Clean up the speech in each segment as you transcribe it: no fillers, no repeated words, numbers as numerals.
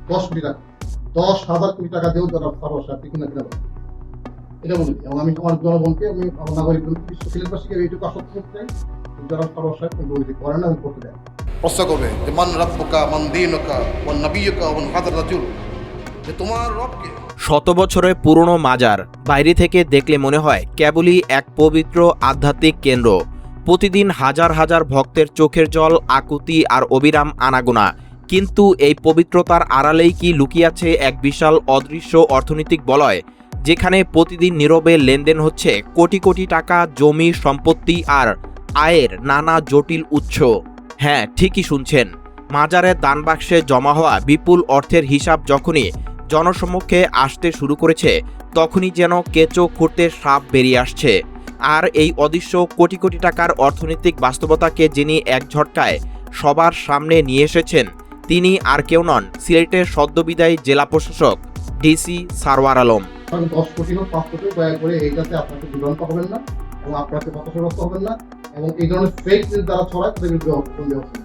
10 কোটি টাকা, 10,000 কোটি টাকা দিয়েও জনাব সারোয়ার সাহেব কিনা কিনা বলেন। এটা বলি এবং আমি আমার জনগণকে, আমি আমার নাগরিক সিলেটবাসীকে এইটুকু আশ্বস্ত করতে চাই, জনাব সারোয়ার সাহেব কোনো দুর্নীতি করেন না এবং করতে দেন। প্রশ্ন করবে যে মান রাব্বুকা মান দীনুকা ওয়ান নাবিয়্যুকা ওয়ান হাদার রাজুল, যে তোমার রবকে। শত বছরের পুরনো মাজার বাইরে থেকে দেখলে মনে হয় কেবলই এক পবিত্র আধ্যাত্মিক কেন্দ্র। প্রতিদিন হাজার হাজার ভক্তের চোখের জল, আকুতি আর অবিরাম আনাগোনা। কিন্তু এই পবিত্রতার আড়ালেই কি লুকিয়ে আছে এক বিশাল অদৃশ্য অর্থনৈতিক বলয়, যেখানে প্রতিদিন নীরবে লেনদেন হচ্ছে কোটি কোটি টাকা, জমি, সম্পত্তি আর আয়ের নানা জটিল উৎস। হ্যাঁ, ঠিকই শুনছেন, মাজারের দানবাক্সে জমা হওয়া বিপুল অর্থের হিসাব যখনই জনসম্মুখে আসতে শুরু করেছে, তখনই যেন কেঁচো খুঁড়তে সাপ বেরিয়ে আসছে। আর এই অদৃশ্য কোটি কোটি টাকার অর্থনৈতিক বাস্তবতাকে যিনি এক ঝটকায় সবার সামনে নিয়ে এসেছেন, তিনি আর কেউ নন, সিলেটের সদ্যবিদায়ী জেলা প্রশাসক ডিসি সারওয়ার আলম। 10 কোটি হোক 5 কোটি হোক, দয়া করে এইটাতে আপনাকে বিভ্রান্ত হবেন না এবং আপনাকে হতাশাগ্রস্ত হবেন না, এবং এই ধরনের ফেক নিউজ যারা ছড়ায় তাদের বিরুদ্ধে অবস্থান নেওয়া উচিত।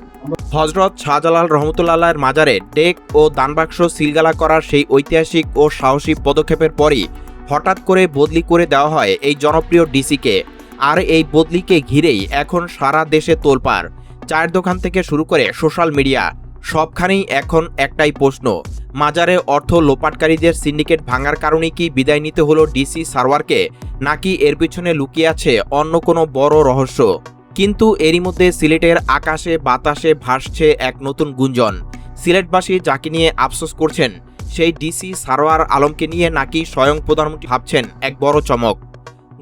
হযরত শাহজালাল রহমতুল্লাহর মাজারে ডেক ও দানবাক্স সিলগালা করার সেই ঐতিহাসিক ও সাহসী পদক্ষেপের পরই হঠাৎ করে বদলি করে দেওয়া হয় এই জনপ্রিয় ডিসিকে। আর এই বদলিকে ঘিরেই এখন সারা দেশে তোলপাড়। চায়ের দোকান থেকে শুরু করে সোশ্যাল মিডিয়া, সবখানেই এখন একটাই প্রশ্ন, মাজারে অর্থ লোপাটকারীদের সিন্ডিকেট ভাঙার কারণে কি বিদায় নিতে হলো ডিসি সারওয়ারকে, নাকি এর পিছনে লুকিয়ে আছে অন্য কোনো বড় রহস্য? কিন্তু এরই মধ্যে সিলেটের আকাশে বাতাসে ভাসছে এক নতুন গুঞ্জন। সিলেটবাসী যাকে নিয়ে আফসোস করছেন, সেই ডিসি সারওয়ার আলমকে নিয়ে নাকি স্বয়ং প্রধানমন্ত্রী ভাবছেন এক বড় চমক।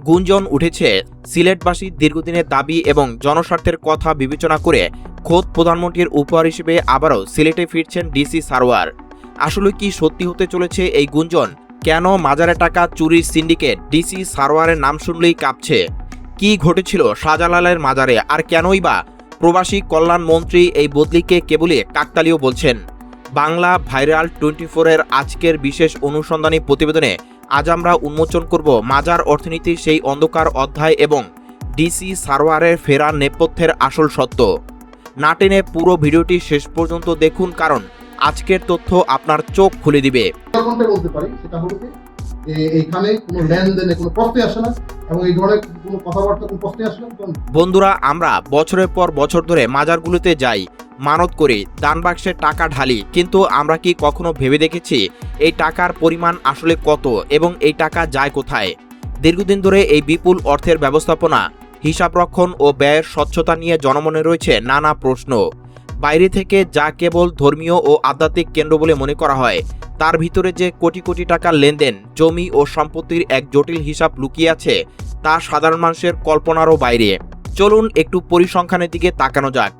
গুঞ্জন উঠেছে সিলেটবাসীর দীর্ঘদিনের দাবি এবং জনস্বার্থের কথা বিবেচনা করে খোদ প্রধানমন্ত্রীর উপহার হিসেবে আবারও সিলেটে ফিরছেন ডিসি সারওয়ার। আসলে কি সত্যি হতে চলেছে এই গুঞ্জন? কেন মাজারে টাকা চুরির সিন্ডিকেট ডিসি সারওয়ারের নাম শুনলেই কাঁপছে? কি ঘটেছিল শাহজালালের মাজারে, আর কেনই বা প্রবাসী কল্যাণ মন্ত্রী এই বদলিকে কেবলই কাকতালীয় বলছেন? বাংলা ভাইরাল 24-এর আজকের বিশেষ অনুসন্ধানী প্রতিবেদনে আজ আমরা উন্মোচন করব মাজার অর্থনীতির সেই অন্ধকার অধ্যায় এবং ডিসি সারওয়ারের ফেরার নেপথ্যের আসল সত্য। না টেনে পুরো ভিডিওটি শেষ পর্যন্ত দেখুন, কারণ আজকের তথ্য আপনার চোখ খুলে দিবে। কোনটা বলতে পারি সেটা হলো যে এইখানে কোনো লেনদেনে কোনো প্রশ্নই আসে না এবং এই ধরনের কোনো কথাবার্তা কোনো প্রশ্নই আসে না। বন্ধুরা, আমরা বছরের পর বছর ধরে মাজারগুলোতে যাই, মানত করি, দান বাক্সে টাকা ঢালি, কিন্তু আমরা কি কখনো ভেবে দেখেছি এই টাকার পরিমাণ আসলে কত এবং এই টাকা যায় কোথায়? দীর্ঘদিন ধরে এই বিপুল অর্থের ব্যবস্থাপনা, হিসাবরক্ষণ ও ব্যয়ের স্বচ্ছতা নিয়ে জনমনে রয়েছে নানা প্রশ্ন। বাইরে থেকে যা কেবল ধর্মীয় ও আধ্যাত্মিক কেন্দ্র বলে মনে করা হয়, তার ভিতরে যে কোটি কোটি টাকার লেনদেন, জমি ও সম্পত্তির এক জটিল হিসাব লুকিয়ে আছে, তা সাধারণ মানুষের কল্পনারও বাইরে। চলুন একটু পরিসংখ্যানের দিকে তাকানো যাক।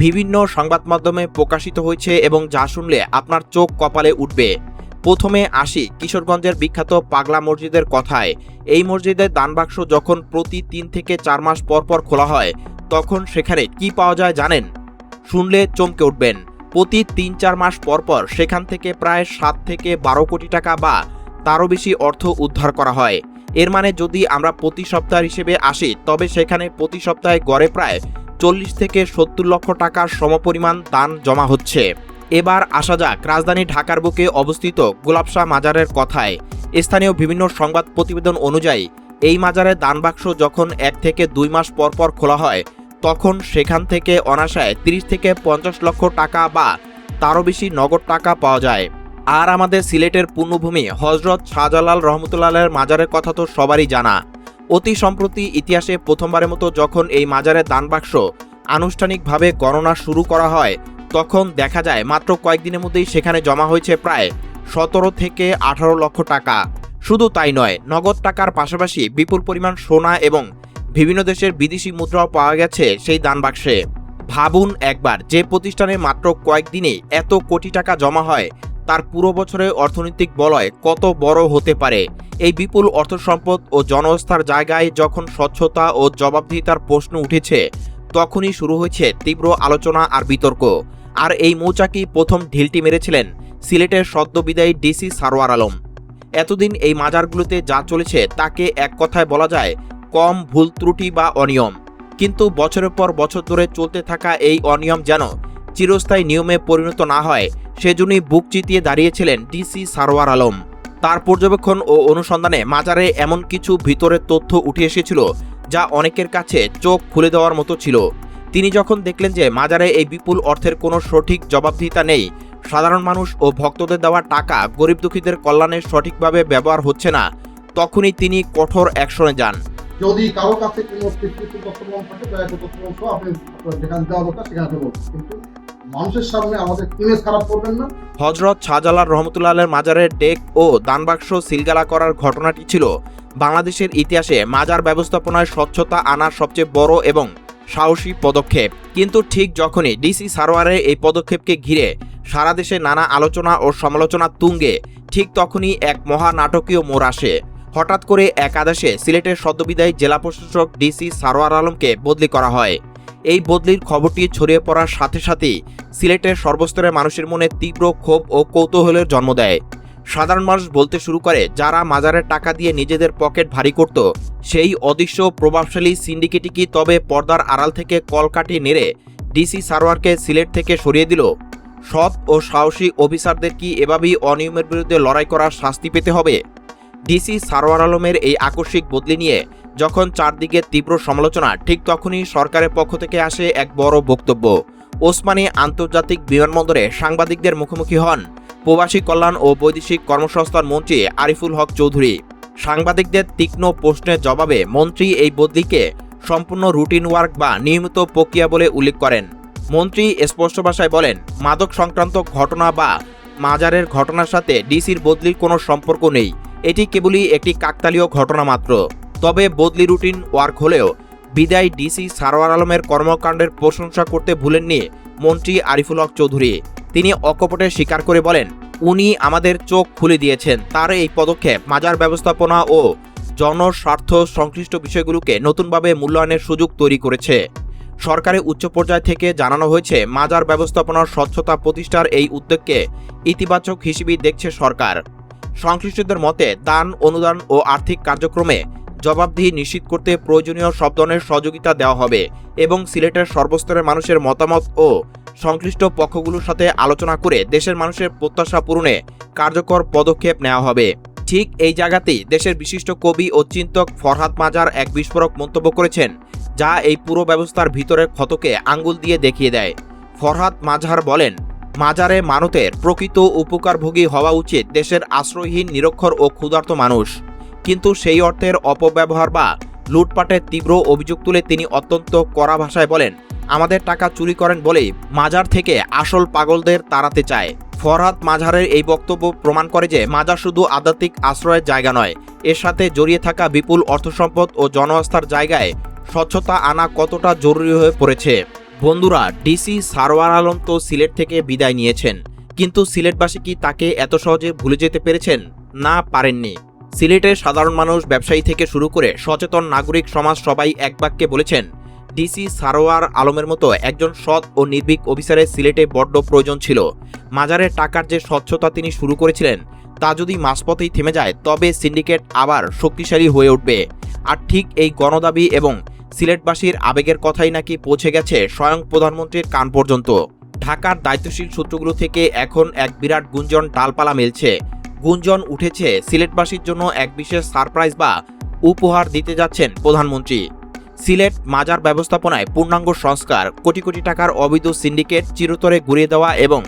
বিভিন্ন সংবাদ মাধ্যমে প্রকাশিত হয়েছে এবং যা শুনলে আপনার চোখ কপালে উঠবে। প্রথমে আসি কিশোরগঞ্জের বিখ্যাত পাগলা মসজিদের কথায়। এই মসজিদের দানবাক্স যখন প্রতি 3 থেকে 4 মাস পর পর খোলা হয়, তখন সেখানে কি পাওয়া যায় জানেন? শুনলে চমকে উঠবেন। প্রতি 3-4 মাস পর পর সেখান থেকে প্রায় 7 থেকে 12 কোটি টাকা বা তারও বেশি অর্থ উদ্ধার করা হয়। এর মানে যদি আমরা প্রতি সপ্তাহ হিসেবে আসি, তবে সেখানে প্রতি সপ্তাহে গড়ে প্রায় 40 থেকে 70 লক্ষ টাকার সমপরিমাণ দান জমা হচ্ছে। এবার আসা যাক রাজধানী ঢাকার বুকে অবস্থিত গোলাপশাহ মাজারের কথায়। স্থানীয় বিভিন্ন সংবাদ প্রতিবেদন অনুযায়ী এই মাজারের দানবাক্স যখন 1 থেকে 2 মাস পর পর খোলা হয়, তখন সেখান থেকে অনায়াসে 30 থেকে 50 লক্ষ টাকা বা তারও বেশি নগদ টাকা পাওয়া যায়। আর আমাদের সিলেটের পুণ্যভূমি হযরত শাহজালাল রহমতুল্লাহের মাজারের কথা তো সবারই জানা। অতি সম্প্রতি ইতিহাসে প্রথমবারের মতো যখন এই মাজারের দানবাক্স আনুষ্ঠানিকভাবে গণনা শুরু করা হয়, তখন দেখা যায় মাত্র কয়েকদিনের মধ্যেই সেখানে জমা হয়েছে প্রায় 17 থেকে 18 লক্ষ টাকা। শুধু তাই নয়, নগদ টাকার পাশাপাশি বিপুল পরিমাণ সোনা এবং বিভিন্ন দেশের বিদেশি মুদ্রাও পাওয়া গেছে সেই দানবাক্সে। ভাবুন একবার, যে প্রতিষ্ঠানে মাত্র কয়েকদিনে এত কোটি টাকা জমা হয়, তার পুরো বছরের অর্থনৈতিক বলয় কত বড় হতে পারে। এই বিপুল অর্থ সম্পদ ও জনস্থার জায়গায় যখন স্বচ্ছতা ও জবাবদিহিতার প্রশ্ন উঠেছে, তখনই শুরু হয়েছে তীব্র আলোচনা আর বিতর্ক। আর এই মৌচাকেই প্রথম ঢিলটি মেরেছিলেন সিলেটের সদ্যবিদায়ী ডিসি সারওয়ার আলম। এতদিন এই মাজারগুলোতে যা চলেছে তাকে এক কথায় বলা যায় কম ভুল ত্রুটি বা অনিয়ম। কিন্তু বছরের পর বছর ধরে চলতে থাকা এই অনিয়ম যেন চিরস্থায়ী নিয়মে পরিণত না হয় সেজন্যই বুক চিতিয়ে দাঁড়িয়েছিলেন ডিসি সারোয়ার আলম। তার পর্যবেক্ষণ ও অনুসন্ধানে মাজারে এমন কিছু ভিতরের তথ্য উঠে এসেছিল যা অনেকের কাছে চোখ খুলে দেওয়ার মতো ছিল। তিনি যখন দেখলেন যে মাজারে এই বিপুল অর্থের কোনো সঠিক জবাবদিহিতা নেই, সাধারণ মানুষ ও ভক্তদের দেওয়া টাকা গরিব দুঃখীদের কল্যাণে সঠিকভাবে ব্যবহার হচ্ছে না, তখনই তিনি কঠোর অ্যাকশনে যান। যদি কারো কাছে কোনো স্পেসিফিক তথ্য প্রমাণ থাকে বা একটা তথ্য প্রমাণ সহ আপনি যেখানে দেওয়া দরকার সেখানে আপনি বলবেন, কিন্তু মানুষের সামনে আমাদের ইমেজ খারাপ করবেন না। হযরত শাহজালাল রহমতুল্লাহ আলাইহির মাজারের ডেক ও দানবাক্স সিলগালা করার ঘটনাটি ছিল বাংলাদেশের ইতিহাসে মাজার ব্যবস্থাপনায় স্বচ্ছতা আনার সবচেয়ে বড় এবং সাহসী পদক্ষেপ। কিন্তু ঠিক যখনই ডিসি সারোয়ারের এই পদক্ষেপকে ঘিরে সারা দেশে নানা আলোচনা ও সমালোচনা তুঙ্গে, ঠিক তখনই এক মহানাটকীয় মোড় আসে। হঠাৎ করে এক আদেশে সিলেটের সদ্যবিদায়ী জেলা প্রশাসক ডিসি সারোয়ার আলমকে বদলি করা হয়। এই বদলির খবরটি ছড়িয়ে পড়ার সাথে সাথেই সিলেটের সর্বস্তরের মানুষের মনে তীব্র ক্ষোভ ও কৌতূহলের জন্ম দেয়। সাধারণ মানুষ বলতে শুরু করে, যারা মাজারের টাকা দিয়ে নিজেদের পকেট ভারী করত, সেই অদৃশ্য প্রভাবশালী সিন্ডিকেটই কি তবে পর্দার আড়াল থেকে কলকাঠি নেড়ে ডিসি সারোয়ারকে সিলেট থেকে সরিয়ে দিল? সৎ ও সাহসী অফিসারদের কি এভাবেই অনিয়মের বিরুদ্ধে লড়াই করার শাস্তি পেতে হবে? ডিসি সারোয়ার আলমের এই আকস্মিক বদলি নিয়ে যখন চারদিকে তীব্র সমালোচনা, ঠিক তখনই সরকারের পক্ষ থেকে আসে এক বড় বক্তব্য। ওসমানী আন্তর্জাতিক বিমানবন্দরে সাংবাদিকদের মুখোমুখি হন প্রবাসী কল্যাণ ও বৈদেশিক কর্মসংস্থান মন্ত্রী আরিফুল হক চৌধুরী। সাংবাদিকদের তীক্ষ্ণ প্রশ্নের জবাবে মন্ত্রী এই বদলিকে সম্পূর্ণ রুটিন ওয়ার্ক বা নিয়মিত প্রক্রিয়া বলে উল্লেখ করেন। মন্ত্রী স্পষ্ট ভাষায় বলেন, মাদক সংক্রান্ত ঘটনা বা মাজারের ঘটনার সাথে ডিসির বদলির কোনো সম্পর্ক নেই, এটি কেবলই একটি কাকতালীয় ঘটনা মাত্র। তবে বদলি রুটিন ওয়ার্ক হলেও বিদায়ী ডিসি সারোয়ার আলমের কর্মকাণ্ডের প্রশংসা করতে ভুলেননি মন্ত্রী আরিফুল হক চৌধুরী। তিনি অকপটে স্বীকার করে বলেন, উনি আমাদের চোখ খুলে দিয়েছেন। তার এই পদক্ষেপ মাজার ব্যবস্থাপনা ও জনস্বার্থ সংশ্লিষ্ট বিষয়গুলোকে নতুনভাবে মূল্যায়নের সুযোগ তৈরি করেছে। সরকারের উচ্চ পর্যায় থেকে জানানো হয়েছে, মাজার ব্যবস্থাপনার স্বচ্ছতা প্রতিষ্ঠার এই উদ্যোগকে ইতিবাচক হিসেবেই দেখছে সরকার। সংশ্লিষ্টদের মতে, দান, অনুদান ও আর্থিক কার্যক্রমে জবাবদিহি নিশ্চিত করতে প্রয়োজনীয় সব ধরনের সহযোগিতা দেওয়া হবে এবং সিলেটের সর্বস্তরের মানুষের মতামত ও সংশ্লিষ্ট পক্ষগুলোর সাথে আলোচনা করে দেশের মানুষের প্রত্যাশা পূরণে কার্যকর পদক্ষেপ নেওয়া হবে। ঠিক এই জায়গাতেই দেশের বিশিষ্ট কবি ও চিন্তক ফরহাদ মাজার এক বিস্ফোরক মন্তব্য করেছেন, যা এই পুরো ব্যবস্থার ভিতরের ক্ষতকে আঙ্গুল দিয়ে দেখিয়ে দেয়। ফরহাদ মাজার বলেন, মাজারে মানতের প্রকৃত উপকারভোগী হওয়া উচিত দেশের আশ্রয়হীন, নিরক্ষর ও ক্ষুধার্ত মানুষ। কিন্তু সেই অর্থের অপব্যবহার বা লুটপাটের তীব্র অভিযোগ তুলে তিনি অত্যন্ত কড়া ভাষায় বলেন, আমাদের টাকা চুরি করেন বলেই মাজার থেকে আসল পাগলদের তাড়াতে চায়। ফরহাদ মাজারের এই বক্তব্য প্রমাণ করে যে মাজার শুধু আধ্যাত্মিক আশ্রয়ের জায়গা নয়, এর সাথে জড়িয়ে থাকা বিপুল অর্থসম্পদ ও জনআস্থার জায়গায় স্বচ্ছতা আনা কতটা জরুরি হয়ে পড়েছে। বন্ধুরা, ডিসি সারোয়ার আলম তো সিলেট থেকে বিদায় নিয়েছেন, কিন্তু সিলেটবাসী কি তাকে এত সহজে ভুলে যেতে পেরেছেন? না, পারেননি। সিলেটের সাধারণ মানুষ, ব্যবসায়ী থেকে শুরু করে সচেতন নাগরিক সমাজ সবাই এক বাক্যে বলেছেন, ডিসি সারোয়ার আলমের মতো একজন সৎ ও নির্ভীক অফিসারের সিলেটে বড্ড প্রয়োজন ছিল। মাজারের টাকার যে স্বচ্ছতা তিনি শুরু করেছিলেন, তা যদি মাঝপথেই থেমে যায়, তবে সিন্ডিকেট আবার শক্তিশালী হয়ে উঠবে। আর ঠিক এই গণদাবি এবং সিলেটবাসীর আবেগের কথাই নাকি পৌঁছে গেছে স্বয়ং প্রধানমন্ত্রীর কান পর্যন্ত। ঢাকার দায়িত্বশীল সূত্রগুলো থেকে এখন এক বিরাট গুঞ্জন ডালপালা মেলছে। গুঞ্জন উঠেছে, সিলেটবাসীর জন্য এক বিশেষ সারপ্রাইজ বা উপহার দিতে যাচ্ছেন প্রধানমন্ত্রী। সিলেট মাজার ব্যবস্থাপনায় পূর্ণাঙ্গ সংস্কার, কোটি কোটি টাকার অবৈধ সিন্ডিকেট চিরতরে গুঁড়িয়ে দেওয়া এবং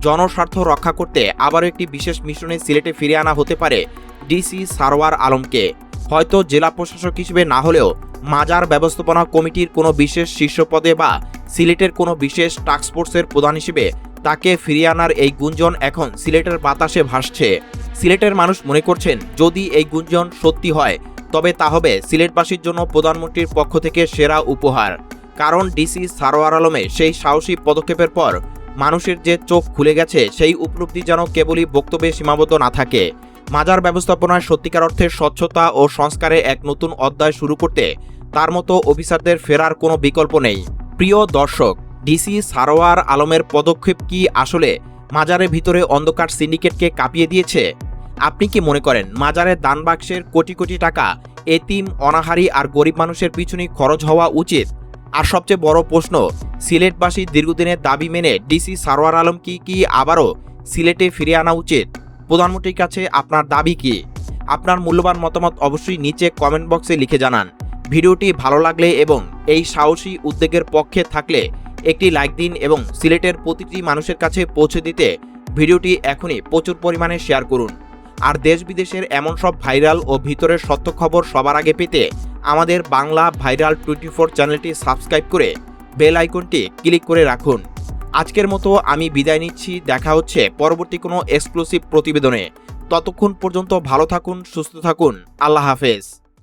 জনস্বার্থ রক্ষা করতে আবারও একটি বিশেষ মিশনে সিলেটে ফিরে আনা হতে পারে ডিসি সারোয়ার আলমকে। হয়তো জেলা প্রশাসক হিসেবে না হলেও মাজার ব্যবস্থাপনা কমিটির কোনো বিশেষ শীর্ষ পদে বা সিলেটের কোনো বিশেষ টাস্কফোর্সের প্রধান হিসেবে তাকে ফিরিয়ে আনার এই গুঞ্জন এখন সিলেটের বাতাসে ভাসছে। সিলেটের মানুষ মনে করছেন, যদি এই গুঞ্জন সত্যি হয় তবে তা হবে সিলেটবাসীর জন্য প্রধানমন্ত্রীর পক্ষ থেকে সেরা উপহার। কারণ ডিসি সারোয়ার আলমের সেই সাহসী পদক্ষেপের পর মানুষের যে চোখ খুলে গেছে, সেই উপলব্ধি যেন কেবলই বক্তব্যে সীমাবদ্ধ না থাকে। মাজার ব্যবস্থাপনায় সত্যিকার অর্থে স্বচ্ছতা ও সংস্কারে এক নতুন অধ্যায় শুরু করতে তার মতো অফিসারদের ফেরার কোনো বিকল্প নেই। প্রিয় দর্শক, ডিসি সারোয়ার আলমের পদক্ষেপ কি আসলে মাজারের ভিতরে অন্ধকার সিন্ডিকেটকে কাঁপিয়ে দিয়েছে? আপনি কি মনে করেন মাজারের দান বাক্সের কোটি কোটি টাকা এতিম, অনাহারী আর গরিব মানুষের পিছনে খরচ হওয়া উচিত, আর সবচেয়ে বড় প্রশ্ন, সিলেটবাসী দীর্ঘদিনের দাবি মেনে ডিসি সারোয়ার আলম কি আবারও সিলেটে ফিরে আনা উচিত? প্রধানমন্ত্রীর কাছে আপনার দাবি কি? আপনার মূল্যবান মতামত অবশ্যই নিচে কমেন্ট বক্সে লিখে জানান। ভিডিওটি ভালো লাগলে এবং এই সাহসী উদ্যোগের পক্ষে থাকলে একটি লাইক দিন এবং সিলেটের প্রতিটি মানুষের কাছে পৌঁছে দিতে ভিডিওটি এখনই প্রচুর পরিমাণে শেয়ার করুন। আর দেশ বিদেশের এমন সব ভাইরাল ও ভিতরের সত্য খবর সবার আগে পেতে আমাদের বাংলা ভাইরাল 24 চ্যানেলটি সাবস্ক্রাইব করে বেল আইকনটি ক্লিক করে রাখুন। আজকের মতো আমি বিদায় নিচ্ছি। দেখা হচ্ছে পরবর্তী কোনো এক্সক্লুসিভ প্রতিবেদনে। ততক্ষণ পর্যন্ত ভালো থাকুন, সুস্থ থাকুন। আল্লাহ হাফেজ।